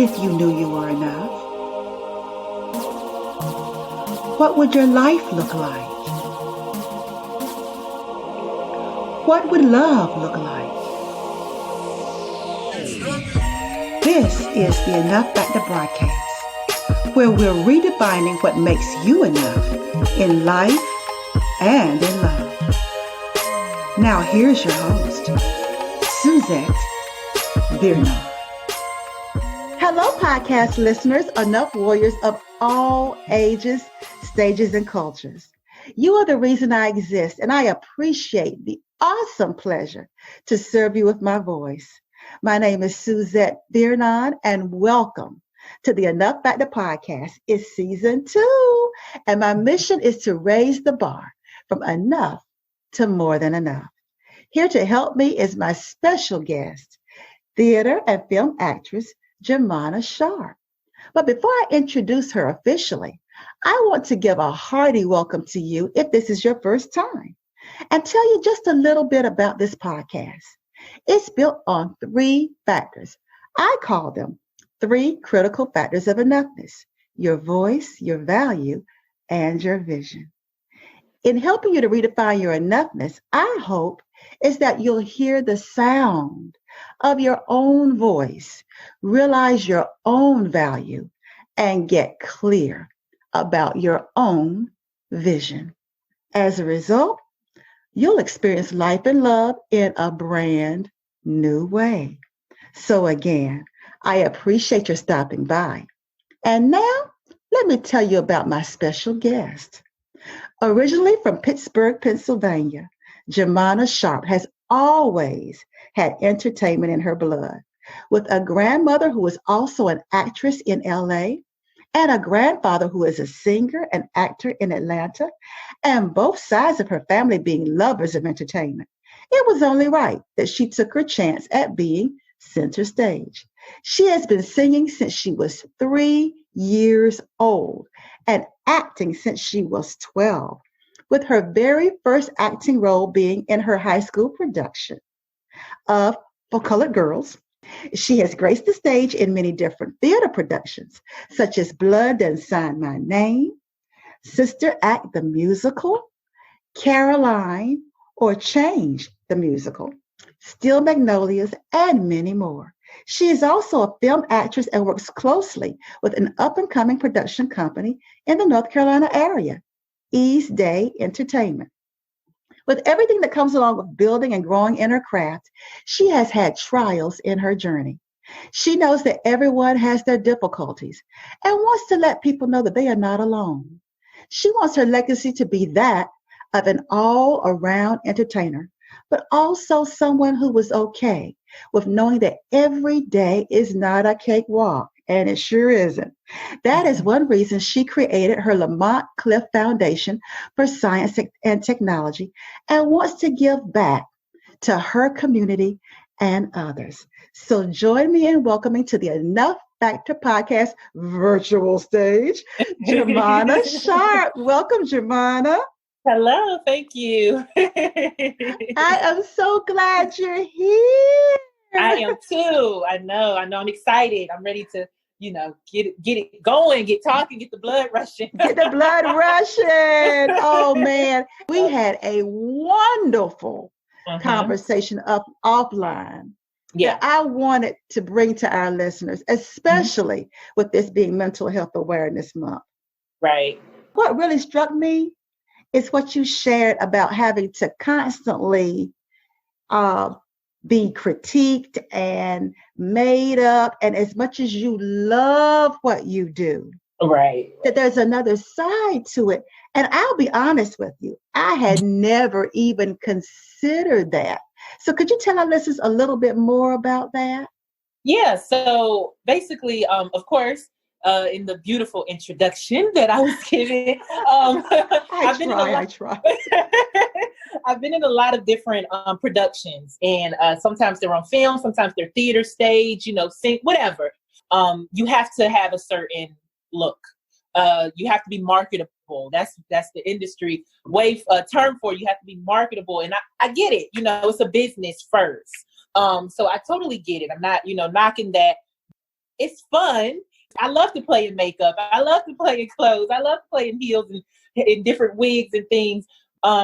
If you knew you were enough, what would your life look like? What would love look like? This is the Enough Factor broadcast, where we're redefining what makes you enough in life and in love. Now here's your host, Suzette Bernard. Hello, podcast listeners, enough warriors of all ages, stages, and cultures. You are the reason I exist, and I appreciate the awesome pleasure to serve you with my voice. My name is Suzette Bernard, and welcome to the Enough Factor podcast. It's season 2, and my mission is to raise the bar from enough to more than enough. Here to help me is my special guest, theater and film actress, Germôna Sharp. But before I introduce her officially, I want to give a hearty welcome to you if this is your first time, and tell you just a little bit about this podcast. It's built on 3 factors. I call them 3 critical factors of enoughness: your voice, your value, and your vision. In helping you to redefine your enoughness, I hope is that you'll hear the sound of your own voice, realize your own value, and get clear about your own vision. As a result, you'll experience life and love in a brand new way. So again, I appreciate your stopping by. And now, let me tell you about my special guest. Originally from Pittsburgh, Pennsylvania, Germôna Sharp has always had entertainment in her blood. With a grandmother who is also an actress in LA, and a grandfather who is a singer and actor in Atlanta, and both sides of her family being lovers of entertainment, it was only right that she took her chance at being center stage. She has been singing since she was 3 years old and acting since she was 12, with her very first acting role being in her high school production of For Colored Girls. She has graced the stage in many different theater productions, such as Blood Done Sign My Name, Sister Act the Musical, Caroline, or Change the Musical, Still Magnolias, and many more. She is also a film actress and works closely with an up-and-coming production company in the North Carolina area, East Day Entertainment. With everything that comes along with building and growing in her craft, she has had trials in her journey. She knows that everyone has their difficulties and wants to let people know that they are not alone. She wants her legacy to be that of an all-around entertainer, but also someone who was okay with knowing that every day is not a cakewalk, and it sure isn't. That is one reason she created her Lamont Cliff Foundation for Science and Technology and wants to give back to her community and others. So join me in welcoming to the Enough Factor podcast virtual stage, Germôna Sharp. Welcome, Germôna. Hello, thank you. I am so glad you're here. I am too. I know. I'm excited. I'm ready to, get it going, get talking, get the blood rushing. Get the blood rushing. Oh man, we had a wonderful conversation offline. Yeah, that I wanted to bring to our listeners, especially with this being Mental Health Awareness Month. Right. What really struck me is what you shared about having to constantly be critiqued and made up. And as much as you love what you do, right, that there's another side to it. And I'll be honest with you, I had never even considered that. So could you tell our listeners a little bit more about that? Yeah. So basically, of course, in the beautiful introduction that I was giving. I try. I've been in a lot of different productions, and sometimes they're on film, sometimes they're theater stage, sing, whatever. You have to have a certain look. You have to be marketable. That's the industry term for it. You have to be marketable, and I get it. It's a business first. So I totally get it. I'm not, knocking that. it's fun. I love to play in makeup. I love to play in clothes. I love to play in heels and in different wigs and things,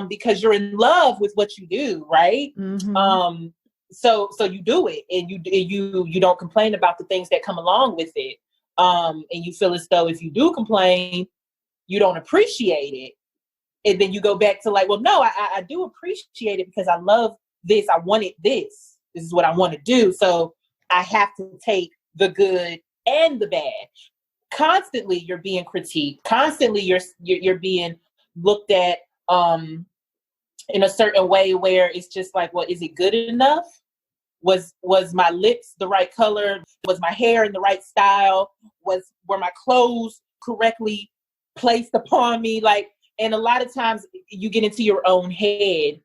because you're in love with what you do, right? Mm-hmm. So you do it, and you don't complain about the things that come along with it. And you feel as though if you do complain, you don't appreciate it. And then you go back to like, well, no, I do appreciate it because I love this. I wanted this. This is what I want to do. So I have to take the good and the bad. Constantly you're being critiqued. Constantly you're being looked at in a certain way where it's just like, well, is it good enough? Was my lips the right color? Was my hair in the right style? Were my clothes correctly placed upon me? Like, and a lot of times you get into your own head,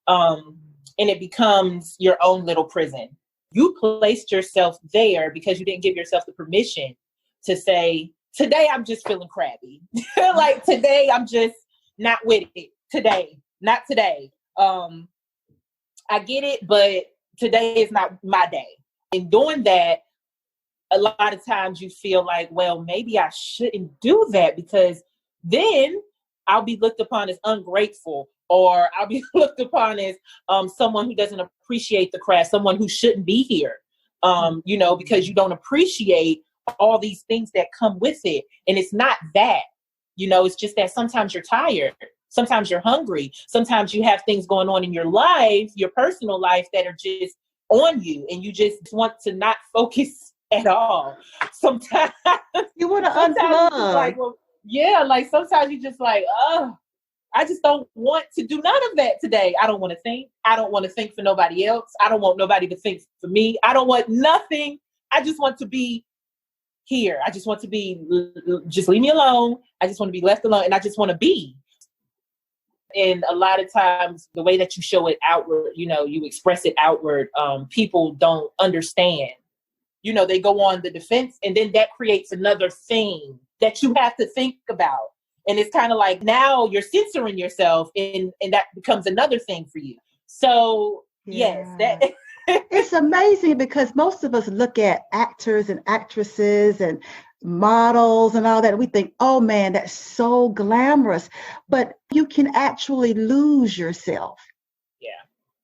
and it becomes your own little prison. You placed yourself there because you didn't give yourself the permission to say, today I'm just feeling crabby. Like, today I'm just not with it. Today, not today. I get it, but today is not my day. In doing that, a lot of times you feel like, well, maybe I shouldn't do that because then I'll be looked upon as ungrateful, or I'll be looked upon as someone who doesn't appreciate the craft, someone who shouldn't be here, because you don't appreciate all these things that come with it. And it's not that, it's just that sometimes you're tired. Sometimes you're hungry. Sometimes you have things going on in your life, your personal life, that are just on you, and you just want to not focus at all. Sometimes You want to sometimes it's unplug. like, well, yeah, like sometimes you just like, I just don't want to do none of that today. I don't want to think. I don't want to think for nobody else. I don't want nobody to think for me. I don't want nothing. I just want to be here. I just want to be, just leave me alone. I just want to be left alone, and I just want to be. And a lot of times the way that you show it outward, you express it outward, people don't understand. They go on the defense, and then that creates another thing that you have to think about. And it's kind of like now you're censoring yourself, and that becomes another thing for you. So yes, that It's amazing because most of us look at actors and actresses and models and all that, and we think, oh man, that's so glamorous. But you can actually lose yourself. Yeah.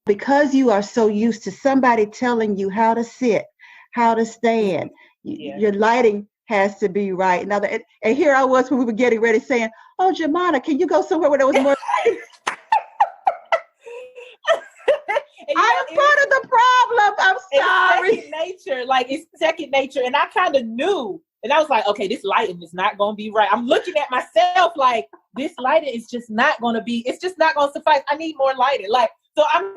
Because you are so used to somebody telling you how to sit, how to stand. Yeah. Your lighting has to be right. Now, and here I was when we were getting ready saying, oh, Germôna, can you go somewhere where there was more lighting? I am part of the problem. I'm sorry. It's second nature. Like, it's second nature. And I kind of knew. And I was like, okay, this lighting is not going to be right. I'm looking at myself like, this lighting is just not going to be, it's just not going to suffice. I need more lighting. Like, so I'm,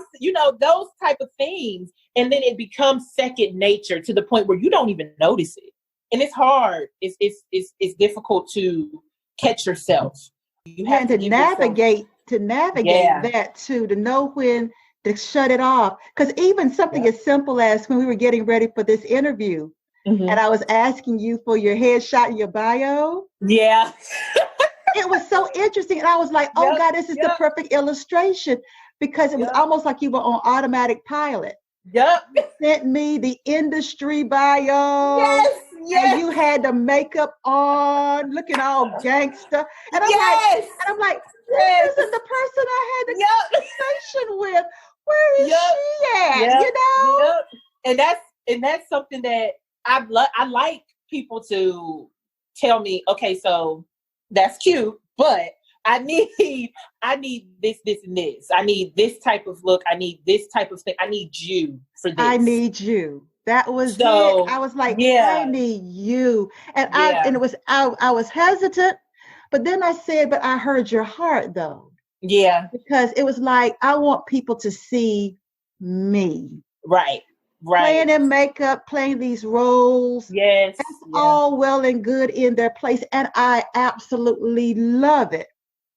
those type of things. And then it becomes second nature to the point where you don't even notice it. And it's hard. It's difficult to catch yourself. You have to navigate that too, to know when to shut it off. Because even something as simple as when we were getting ready for this interview, and I was asking you for your headshot and your bio. Yeah. It was so interesting. And I was like, oh God, this is the perfect illustration, because it was almost like you were on automatic pilot. Yep. You sent me the industry bio. Yes. And you had the makeup on, looking all gangster. And I'm like, this isn't the person I had the conversation with. Where is she at? Yep. And that's something that I like people to tell me, okay, so that's cute, but I need this, and this. I need this type of look. I need this type of thing. I need you for this. I need you. That was it. I was like, I need you. And and it was, I was hesitant, but then I said, but I heard your heart though. Yeah. Because it was like, I want people to see me. Right. Playing in makeup, playing these roles. Yes. That's all well and good in their place. And I absolutely love it.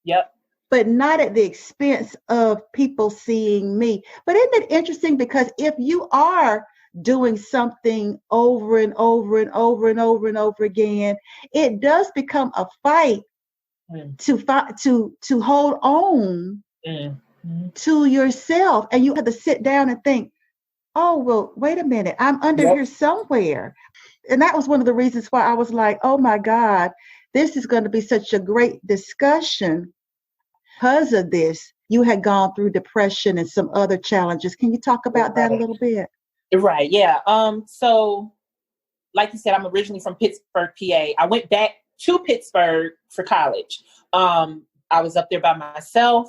Yep. But not at the expense of people seeing me. But isn't it interesting? Because if you are doing something over and over and over and over and over again, it does become a fight to hold on to yourself. And you have to sit down and think, oh, well, wait a minute, I'm under here somewhere. And that was one of the reasons why I was like, oh my God, this is going to be such a great discussion. Because of this, you had gone through depression and some other challenges. Can you talk about that a little bit? Right. Yeah. So like you said, I'm originally from Pittsburgh, PA. I went back to Pittsburgh for college. I was up there by myself.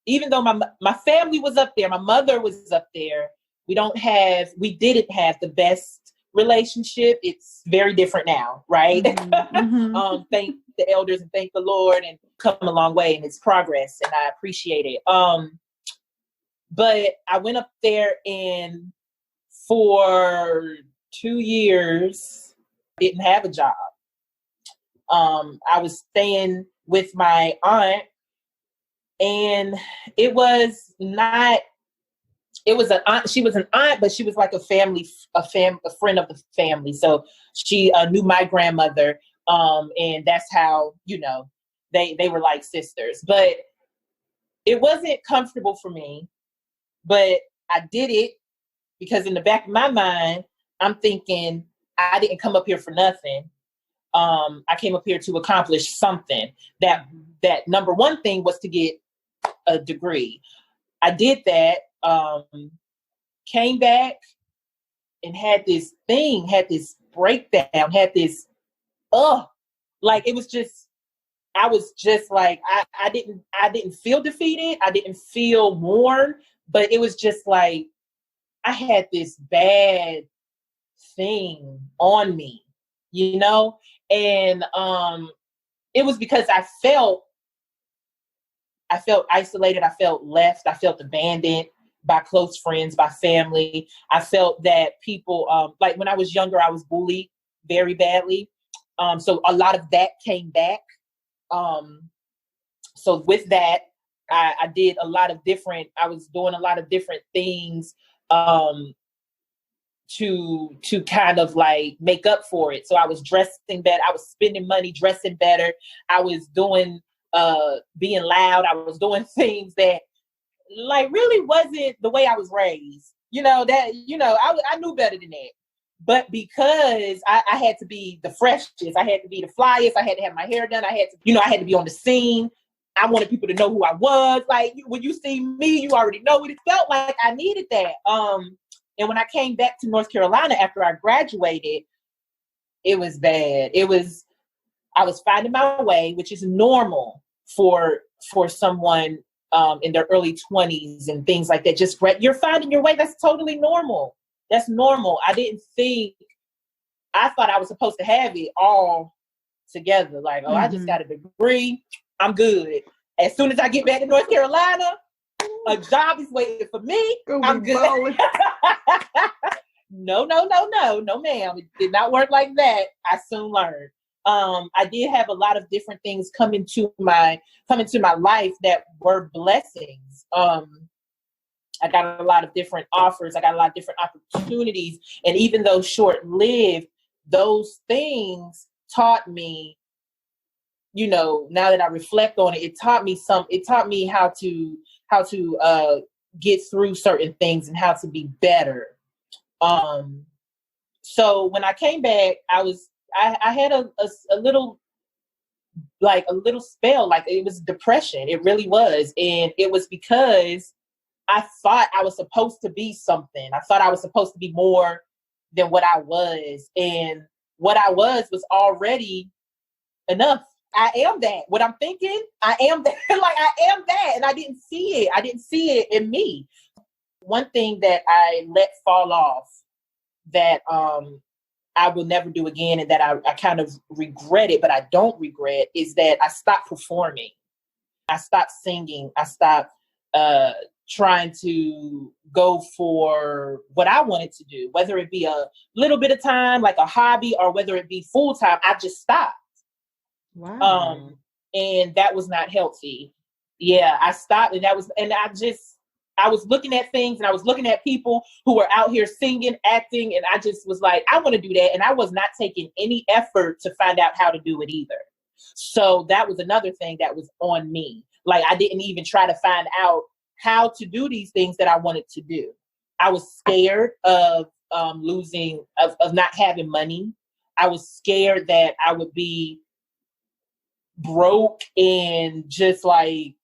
Even though my family was up there, my mother was up there. We didn't have the best relationship. It's very different now, right? Mm-hmm. Thank the elders and thank the Lord, and come a long way in its progress, and I appreciate it. But I went up there, and for 2 years, didn't have a job. I was staying with my aunt, and it was an aunt. She was an aunt, but she was like a friend of the family. So she knew my grandmother. And that's how, they were like sisters, but it wasn't comfortable for me, but I did it because in the back of my mind, I'm thinking I didn't come up here for nothing. I came up here to accomplish something. That number one thing was to get a degree. I did that, came back and had this breakdown, like it was just, I was just like, I didn't feel defeated. I didn't feel worn, but it was just like, I had this bad thing on me, and it was because I felt isolated. I felt left. I felt abandoned by close friends, by family. I felt that people, like when I was younger, I was bullied very badly. So a lot of that came back. So with that, I did I was doing a lot of different things, to kind of like make up for it. So I was dressing better. I was spending money, dressing better. I was doing, being loud. I was doing things that like really wasn't the way I was raised. I knew better than that. But because I had to be the freshest, I had to be the flyest, I had to have my hair done, I had to be on the scene. I wanted people to know who I was. Like when you see me, you already know what it felt like. I needed that. And when I came back to North Carolina after I graduated, it was bad. I was finding my way, which is normal for someone in their early 20s and things like that. Just you're finding your way. That's totally normal. That's normal. I thought I was supposed to have it all together. Like, oh, I just got a degree. I'm good. As soon as I get back to North Carolina, a job is waiting for me. I'm good. No, ma'am. It did not work like that. I soon learned. I did have a lot of different things come into my life that were blessings. I got a lot of different offers. I got a lot of different opportunities. And even though short-lived, those things taught me, now that I reflect on it, it taught me how to get through certain things and how to be better. So when I came back, I had a little spell, like it was depression. It really was. And it was because I thought I was supposed to be something. I thought I was supposed to be more than what I was. And what I was already enough. I am that. What I'm thinking, I am that. Like I am that. And I didn't see it. I didn't see it in me. One thing that I let fall off that I will never do again, and that I kind of regret it, but I don't regret, is that I stopped performing. I stopped singing. I stopped trying to go for what I wanted to do, whether it be a little bit of time, like a hobby, or whether it be full time. I just stopped. Wow. And that was not healthy. Yeah, I stopped, and I was looking at things, and I was looking at people who were out here singing, acting, and I just was like, I want to do that. And I was not taking any effort to find out how to do it either. So that was another thing that was on me. Like I didn't even try to find out how to do these things that I wanted to do. I was scared of losing, of not having money. I was scared that I would be broke and just like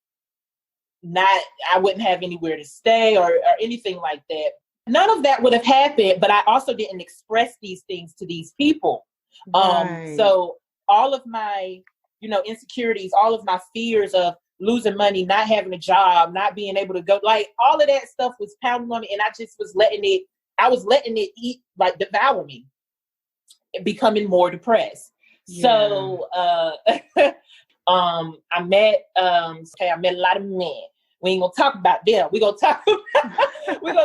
I wouldn't have anywhere to stay or anything like that. None of that would have happened, but I also didn't express these things to these people. Right. So all of my, insecurities, all of my fears of losing money, not having a job, not being able to go, like all of that stuff was pounding on me, and I just was letting it eat, like devour me, becoming more depressed. Yeah. So I met a lot of men. We ain't gonna talk about them. We're gonna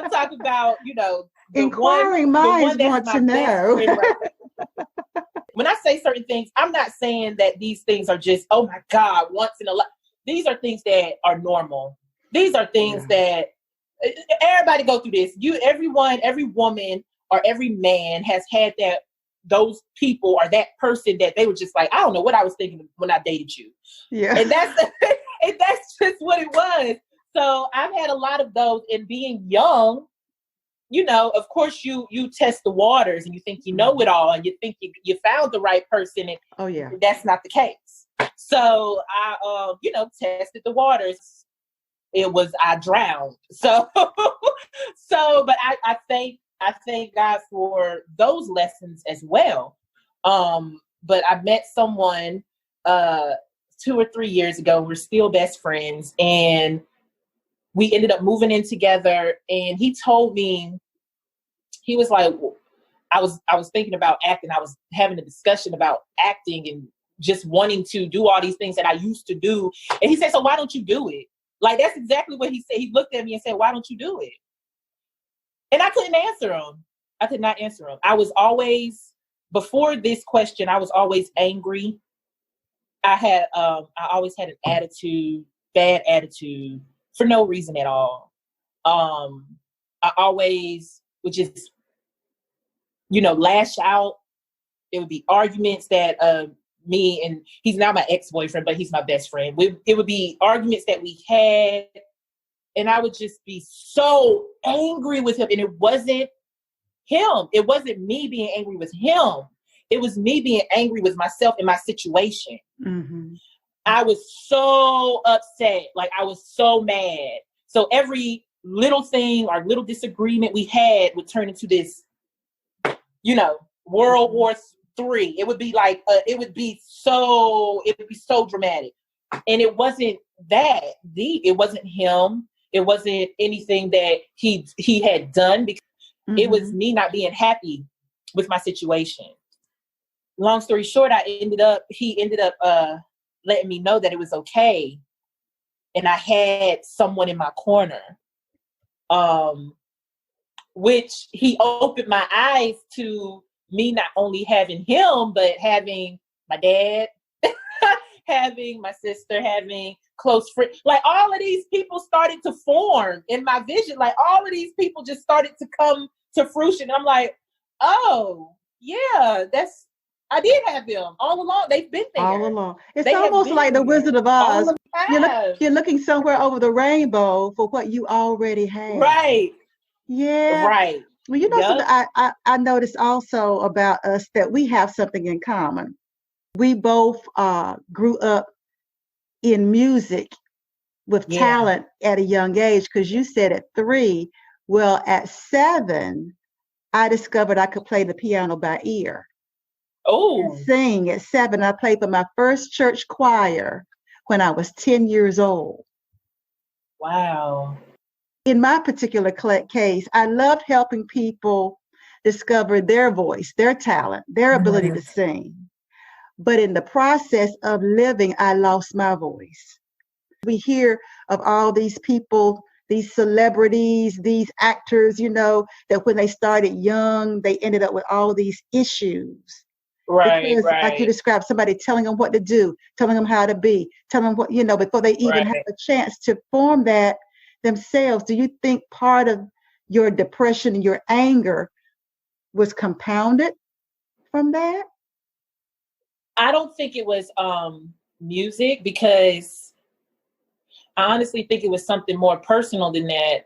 talk about, inquiring minds want to know. Right? When I say certain things, I'm not saying that these things are just, oh my God, once in a life. These are things that are normal. These are things that everybody go through this. Every woman or every man has had those people or that person that they were just like, I don't know what I was thinking when I dated you. Yeah. And that's just what it was. So I've had a lot of those, and being young, of course you test the waters and you think you know it all and you think you found the right person, and that's not the case. So I tested the waters. I drowned. So but I thank God for those lessons as well. But I met someone 2 or 3 years ago. We're still best friends, and we ended up moving in together. And he told me, he was like, I was thinking about acting. I was having a discussion about acting and just wanting to do all these things that I used to do. And he said, so why don't you do it? Like, that's exactly what he said. He looked at me and said, why don't you do it? And I couldn't answer him. I could not answer him. I was always, before this question, I was always angry. I always had an attitude, bad attitude, for no reason at all. I always would just, lash out. There would be arguments that me and, he's now my ex-boyfriend, but he's my best friend. It would be arguments that we had, and I would just be so angry with him. And it wasn't him. It wasn't me being angry with him. It was me being angry with myself and my situation. Mm-hmm. I was so upset. Like, I was so mad. So every little thing or little disagreement we had would turn into this, World War III. It would be like, it would be so dramatic. And it wasn't that. It wasn't him. It wasn't anything that he had done, because it was me not being happy with my situation. Long story short, he ended up letting me know that it was okay. And I had someone in my corner, which he opened my eyes to me not only having him, but having my dad, having my sister, having close friends. Like, all of these people started to form in my vision. Like, all of these people just started to come to fruition. I'm like, oh, yeah, I did have them all along. They've been there. All along. It's almost like the Wizard of Oz. You're looking somewhere over the rainbow for what you already have. Right. Yeah. Right. Well, something I noticed also about us, that we have something in common. We both grew up in music with talent at a young age, because you said at 3. Well, at 7, I discovered I could play the piano by ear. Oh. And sing at 7. I played for my first church choir when I was 10 years old. Wow. In my particular case, I loved helping people discover their voice, their talent, their ability to sing. But in the process of living, I lost my voice. We hear of all these people, these celebrities, these actors, that when they started young, they ended up with all these issues. Right, because, like you described, somebody telling them what to do, telling them how to be, telling them what, before they even have a chance to form that themselves. Do you think part of your depression and your anger was compounded from that? I don't think it was music, because I honestly think it was something more personal than that.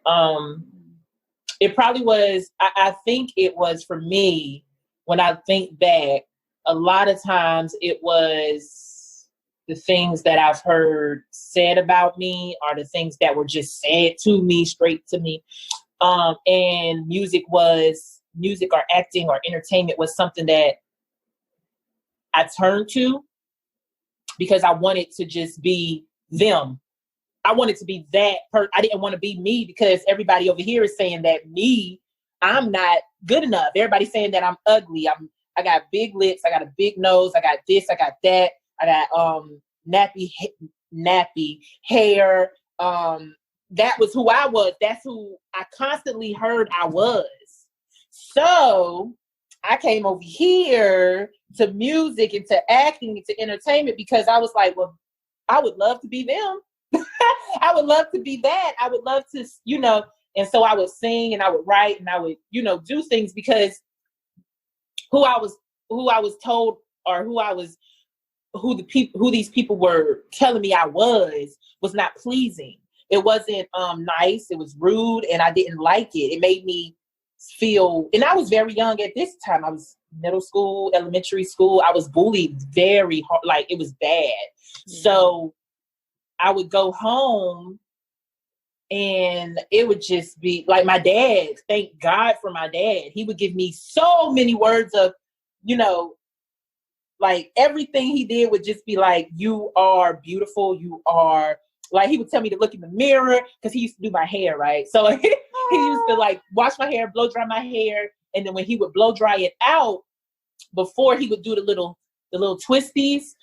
It probably was, I think it was for me, when I think back, a lot of times it was the things that I've heard said about me or the things that were just said to me, straight to me. And music or acting or entertainment was something that I turned to because I wanted to just be them. I wanted to be that person. I didn't want to be me because everybody over here is saying that I'm not good enough. Everybody's saying that I'm ugly. I got big lips. I got a big nose. I got this. I got that. I got nappy hair. That was who I was. That's who I constantly heard I was. So I came over here to music and to acting and to entertainment because I was like, well, I would love to be them. I would love to be that. I would love to, and so I would sing and I would write and I would, do things because who I was told or who these people were telling me I was not pleasing. It wasn't nice. It was rude and I didn't like it. It made me feel, and I was very young at this time. I was middle school, elementary school. I was bullied very hard. Like it was bad. Yeah. So I would go home and it would just be like my dad, thank God for my dad. He would give me so many words of, like everything he did would just be like, you are beautiful. You are like, he would tell me to look in the mirror because he used to do my hair, right? So he used to like wash my hair, blow dry my hair. And then when he would blow dry it out, before he would do the little twisties,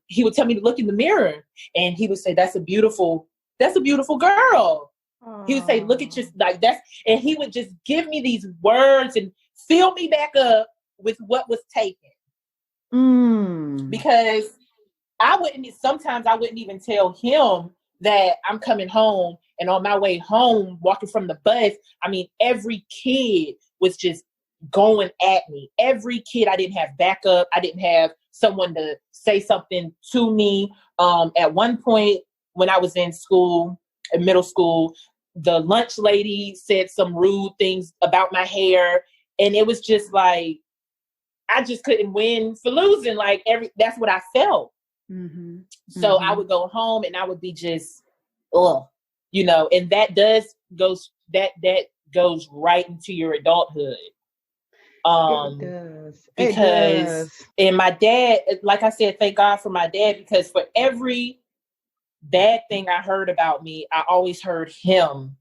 he would tell me to look in the mirror and he would say, that's a beautiful girl. Aww. He would say, look at your, like that's, and he would just give me these words and fill me back up with what was taken. Because sometimes I wouldn't even tell him that I'm coming home, and on my way home, walking from the bus, I mean, every kid was just going at me. Every kid, I didn't have backup. I didn't have someone to say something to me. At one point when I was in middle school, the lunch lady said some rude things about my hair. And it was just like, I just couldn't win for losing. Like that's what I felt. Mm-hmm. So I would go home and I would be just, and that goes right into your adulthood. It does. Because, and my dad, like I said, thank God for my dad, because for every bad thing I heard about me, I always heard him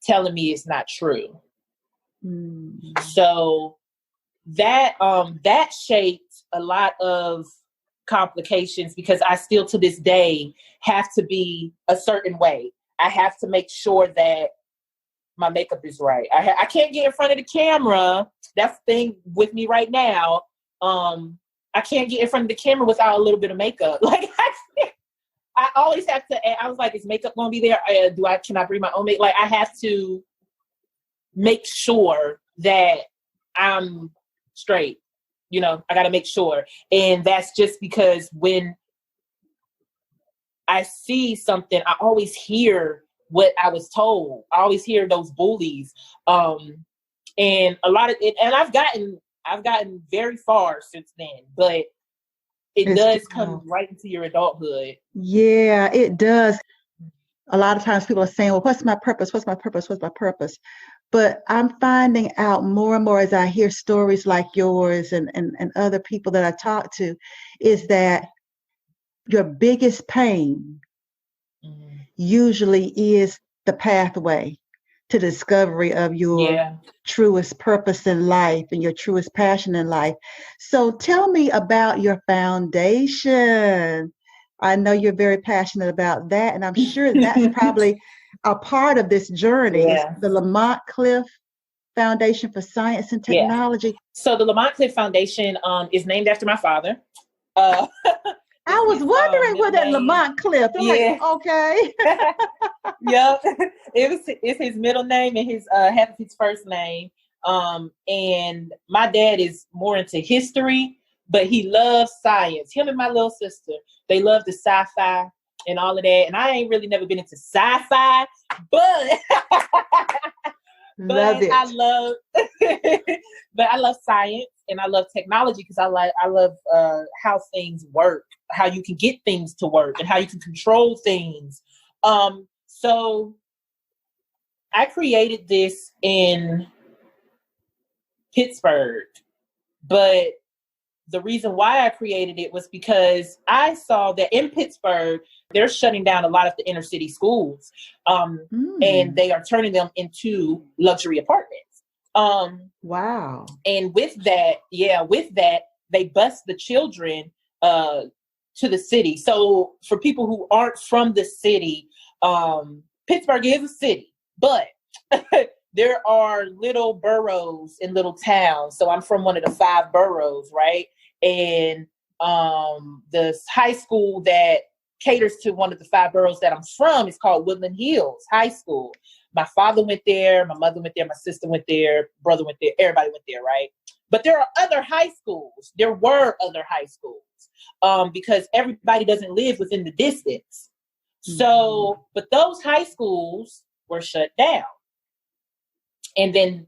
telling me it's not true. So that shaped a lot of complications because I still to this day have to be a certain way. I have to make sure that my makeup is right. I can't get in front of the camera. That's the thing with me right now. I can't get in front of the camera without a little bit of makeup. Like I always have to. I was like, is makeup going to be there? Can I bring my own makeup? Like I have to make sure that I'm straight. I got to make sure. And that's just because when I see something, I always hear what I was told. I always hear those bullies. And a lot of it, and I've gotten very far since then, but it does come right into your adulthood. Yeah, it does. A lot of times people are saying, well, what's my purpose? What's my purpose? What's my purpose? But I'm finding out more and more as I hear stories like yours and other people that I talk to, is that your biggest pain usually is the pathway to discovery of your truest purpose in life and your truest passion in life. So tell me about your foundation. I know you're very passionate about that, and I'm sure that's probably a part of this journey. Yeah. The Lamont Cliff Foundation for Science and Technology. Yeah. So the Lamont Cliff Foundation is named after my father. I was wondering what that Lamont Cliff. I'm like, okay. Yep. It's his middle name and his half of his first name. And my dad is more into history, but he loves science. Him and my little sister, they love the sci-fi and all of that. And I ain't really never been into sci-fi, but Love But it. I love, but I love science and I love technology because I love how things work, how you can get things to work, and how you can control things. So I created this in Pittsburgh, but the reason why I created it was because I saw that in Pittsburgh, they're shutting down a lot of the inner city schools, and they are turning them into luxury apartments. Wow. And with that, they bus the children to the city. So for people who aren't from the city, Pittsburgh is a city, but there are little boroughs and little towns. So I'm from one of the 5 boroughs, right? And the high school that caters to one of the 5 boroughs that I'm from is called Woodland Hills High School. My father went there, my mother went there, my sister went there, brother went there, everybody went there, right? But there are other high schools. There were other high schools because everybody doesn't live within the distance. So, but those high schools were shut down. And then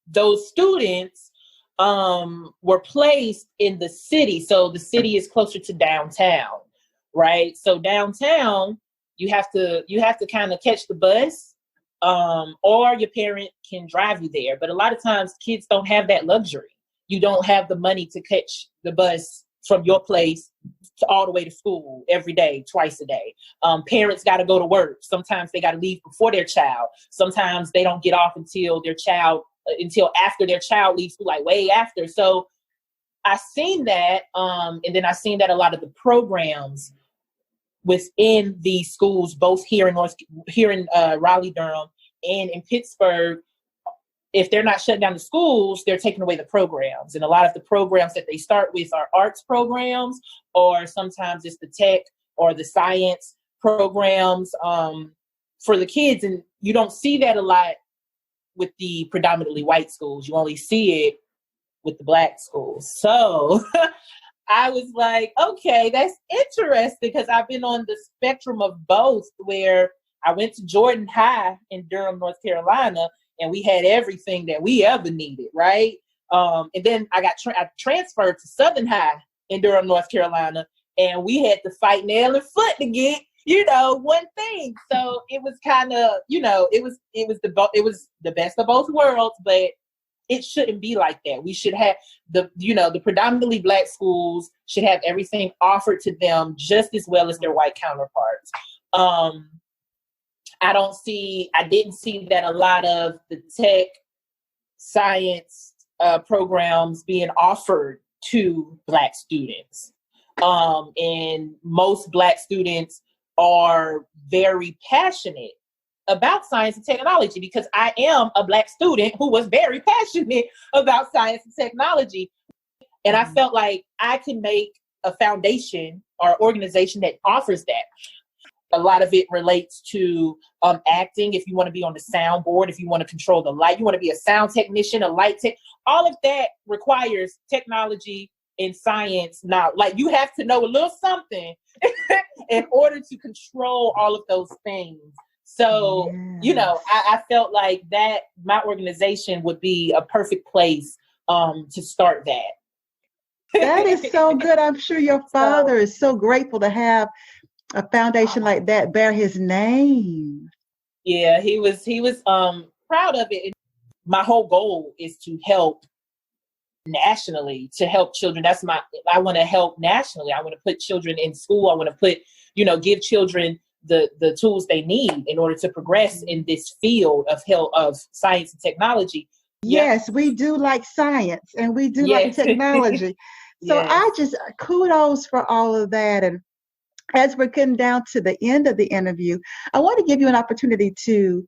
those students were placed in the city. So the city is closer to downtown, right? So downtown, you have to kind of catch the bus, or your parent can drive you there. But a lot of times kids don't have that luxury. You don't have the money to catch the bus from your place to all the way to school every day, twice a day. Parents got to go to work. Sometimes they got to leave before their child. Sometimes they don't get off until after their child leaves school, like way after. So I seen that, and then I seen that a lot of the programs within these schools, both here in Raleigh, Durham, and in Pittsburgh, if they're not shutting down the schools, they're taking away the programs. And a lot of the programs that they start with are arts programs, or sometimes it's the tech or the science programs for the kids. And you don't see that a lot with the predominantly white schools. You only see it with the Black schools. So I was like, okay, that's interesting, because I've been on the spectrum of both, where I went to Jordan High in Durham, North Carolina, and we had everything that we ever needed, right? And then I transferred to Southern High in Durham, North Carolina, and we had to fight nail and foot to get, one thing. So it was kind of, it was the best of both worlds, but it shouldn't be like that. We should have the predominantly Black schools should have everything offered to them just as well as their white counterparts. I didn't see that a lot of the tech science programs being offered to Black students. And most Black students are very passionate about science and technology, because I am a Black student who was very passionate about science and technology. And I felt like I can make a foundation or organization that offers that. A lot of it relates to acting. If you want to be on the soundboard, if you want to control the light, you want to be a sound technician, a light tech, all of that requires technology and science. Now, like, you have to know a little something in order to control all of those things. So, I felt like that my organization would be a perfect place to start that. That is so good. I'm sure your father is so grateful to have a foundation like that bear his name. Yeah, he was proud of it. My whole goal is to help nationally, to help children. I want to help nationally. I want to put children in school. I want to give children the tools they need in order to progress in this field of science and technology. Yes, we do like science, and we do like technology. So I just kudos for all of that. And as we're getting down to the end of the interview, I want to give you an opportunity to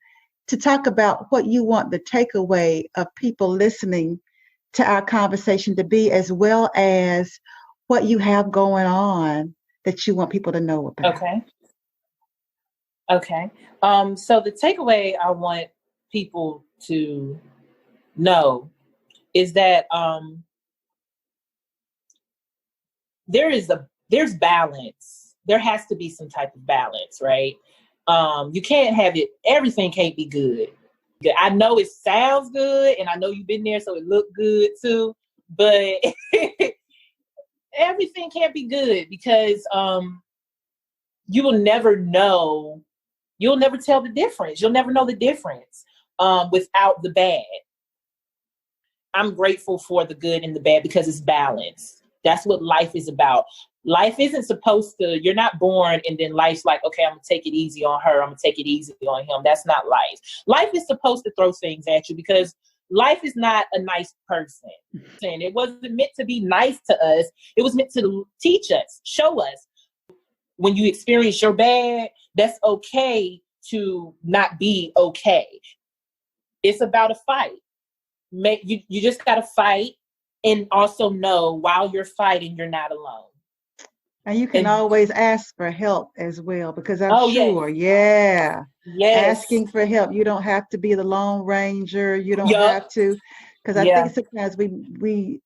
talk about what you want the takeaway of people listening to our conversation to be, as well as what you have going on that you want people to know about. Okay. So the takeaway I want people to know is that there's balance. There has to be some type of balance, right? You can't have it. Everything can't be good. good. I know it sounds good, and I know you've been there, so it looked good too. But everything can't be good because you will never know. You'll never tell the difference. You'll never know the difference without the bad. I'm grateful for the good and the bad because it's balanced. That's what life is about. Life isn't supposed to, you're not born and then life's like, okay, I'm going to take it easy on her. I'm going to take it easy on him. That's not life. Life is supposed to throw things at you because life is not a nice person. And it wasn't meant to be nice to us. It was meant to teach us, show us. When you experience your bad, that's okay to not be okay. It's about a fight. You just got to fight and also know while you're fighting, you're not alone. And you can always ask for help as well, because I'm sure, yes, asking for help. You don't have to be the Lone Ranger. You don't have to, because I think sometimes we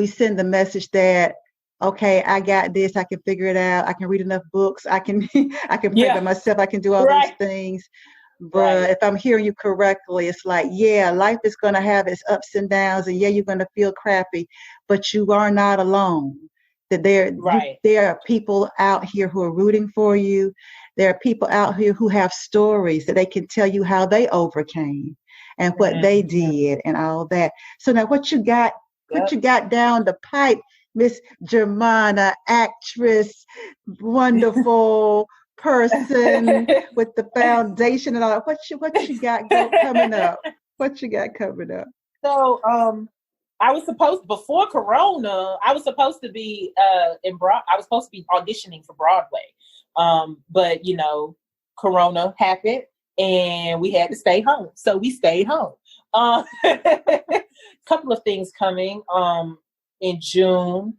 send the message that, okay, I got this. I can figure it out. I can read enough books. I can pray by myself. I can do all those things. But if I'm hearing you correctly, it's like, life is going to have its ups and downs, and you're going to feel crappy, but you are not alone. That there are people out here who are rooting for you. There are people out here who have stories that they can tell you how they overcame and what they did and all that. So now what you got down the pipe, Miss Germôna, actress, wonderful person with the foundation and all that. What you got coming up? What you got coming up? So I was supposed, before Corona, I was supposed to be I was supposed to be auditioning for Broadway. But Corona happened and we had to stay home. So we stayed home. Couple of things coming. In June,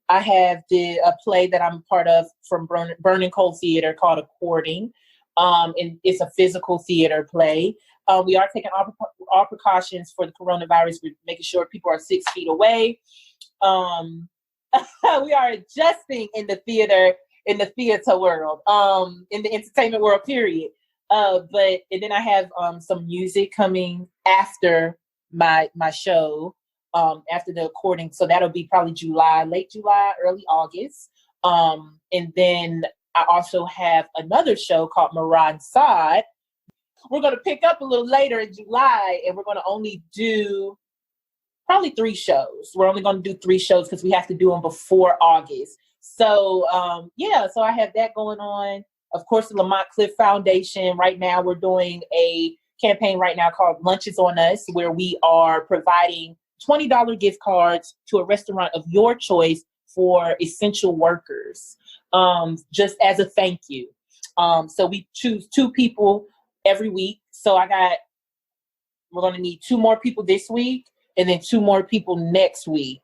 I have a play that I'm part of from Burning Coal Theater called A Courting. And it's a physical theater play. We are taking all precautions for the coronavirus. We're making sure people are 6 feet away. We are adjusting in the theater world, in the entertainment world, period. And then I have some music coming after my show, after the recording. So that'll be probably late July, early August. And then I also have another show called Maran Saad. We're going to pick up a little later in July, and we're going to only do probably 3 shows. We're only going to do 3 shows because we have to do them before August. So, so I have that going on. Of course, the Lamont Cliff Foundation. Right now, we're doing a campaign right now called Lunch is on Us, where we are providing $20 gift cards to a restaurant of your choice for essential workers, just as a thank you. So we choose 2 people every week. So we're going to need 2 more people this week and then 2 more people next week.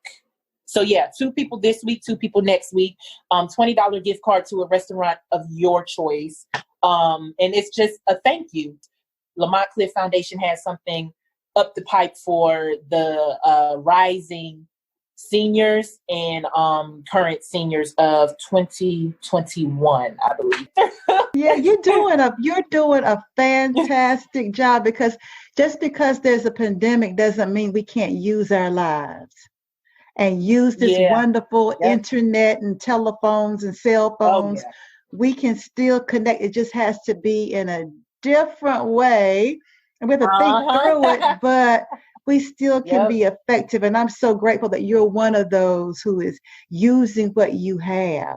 So 2 people this week, 2 people next week, $20 gift card to a restaurant of your choice. And it's just a thank you. Lamont Cliff Foundation has something up the pipe for the rising seniors and current seniors of 2021, I believe. Yeah, you're doing a fantastic job, because just because there's a pandemic doesn't mean we can't use our lives and use this wonderful internet and telephones and cell phones. We can still connect. It just has to be in a different way, and we have to think through it, but we still can be effective. And I'm so grateful that you're one of those who is using what you have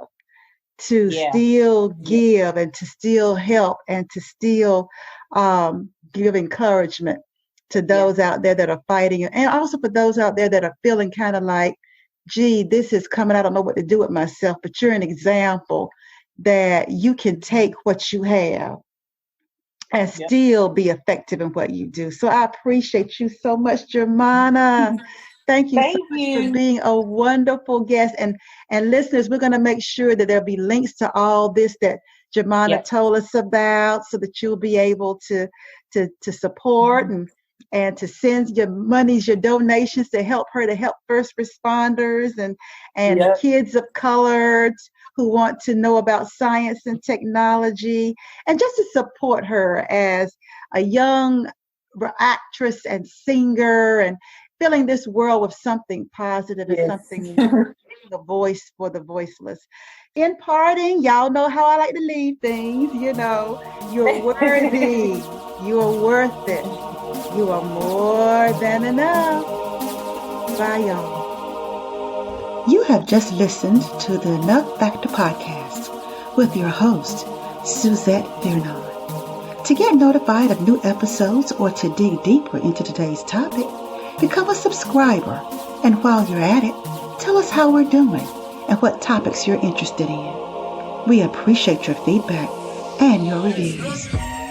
to still give and to still help and to still give encouragement to those out there that are fighting, and also for those out there that are feeling kind of like, gee, this is coming, I don't know what to do with myself. But you're an example that you can take what you have and still be effective in what you do. So I appreciate you so much, Germôna. Thank you so much for being a wonderful guest. And listeners, we're going to make sure that there'll be links to all this that Germôna told us about, so that you'll be able to support and to send your monies, your donations to help her, to help first responders and kids of color who want to know about science and technology, and just to support her as a young actress and singer and filling this world with something positive and something, a voice for the voiceless. In parting, y'all know how I like to leave things. You're worthy. You are worth it. You are more than enough. Bye, y'all. You have just listened to the Enough Factor podcast with your host, Suzette Vernon. To get notified of new episodes or to dig deeper into today's topic, become a subscriber. And while you're at it, tell us how we're doing and what topics you're interested in. We appreciate your feedback and your reviews.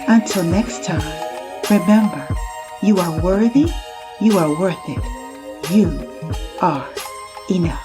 Until next time, remember, you are worthy, you are worth it, you are enough.